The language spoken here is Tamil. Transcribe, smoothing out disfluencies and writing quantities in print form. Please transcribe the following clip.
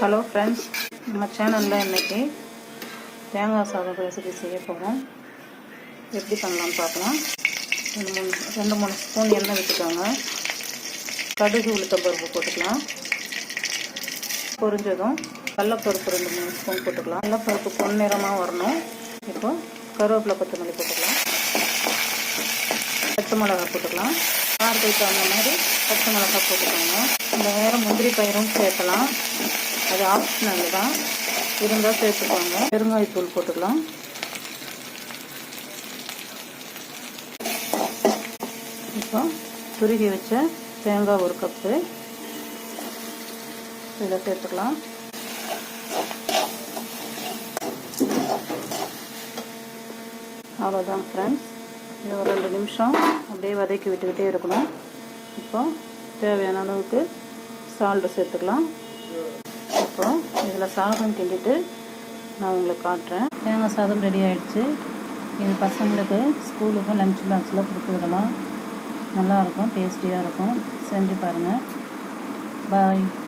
ஹலோ ஃப்ரெண்ட்ஸ், நம்ம சேனலில் இன்றைக்கி தேங்காய் சாதம் ரெசிபி செய்ய போகிறோம். எப்படி பண்ணலான்னு பார்க்கலாம். ரெண்டு மூணு ஸ்பூன் எண்ணெய் விட்டுக்கோங்க. கடுகு உளுத்தம்பருப்பு போட்டுக்கலாம். பொரிஞ்சதும் கடலப்பருப்பு 2-3 ஸ்பூன் போட்டுக்கலாம். கடலப்பருப்பு பொன்னிறமாக வரணும். இப்போ கருவேப்பிலை கொத்தமல்லி போட்டுக்கலாம். பச்சை மிளகா போட்டுக்கலாம். காரத்துக்கு தகுந்த மாதிரி பச்சை மிளகா போட்டுக்கோங்க. இந்த வேறு முந்திரி பயிரும் சேர்க்கலாம். அது ஆப்ஷனல் தான், இருந்தால் சேர்த்துக்கோங்க. பெருங்காயத்தூள் போட்டுக்கலாம். இப்போ துருகி வச்ச தேங்காய் 1 கப்பு இதில் சேர்த்துக்கலாம். அவ்வளோதான் ஃப்ரெண்ட்ஸ். இது ஒரு 2 நிமிஷம் அப்படியே வதக்கி விட்டுக்கிட்டே இருக்கணும். இப்போ தேவையான அளவுக்கு சால்ட்டு சேர்த்துக்கலாம். அப்புறம் இதில் சாதம் கிண்டிட்டு நான் உங்களுக்கு காட்டுறேன். தேங்காய் சாதம் ரெடி ஆகிடுச்சு. இது பசங்களுக்கு ஸ்கூலுக்கும் லஞ்ச் பாக்ஸில் கொடுத்து விடலாம். நல்லாயிருக்கும், டேஸ்டியாக இருக்கும். செஞ்சு பாருங்கள். பாய்.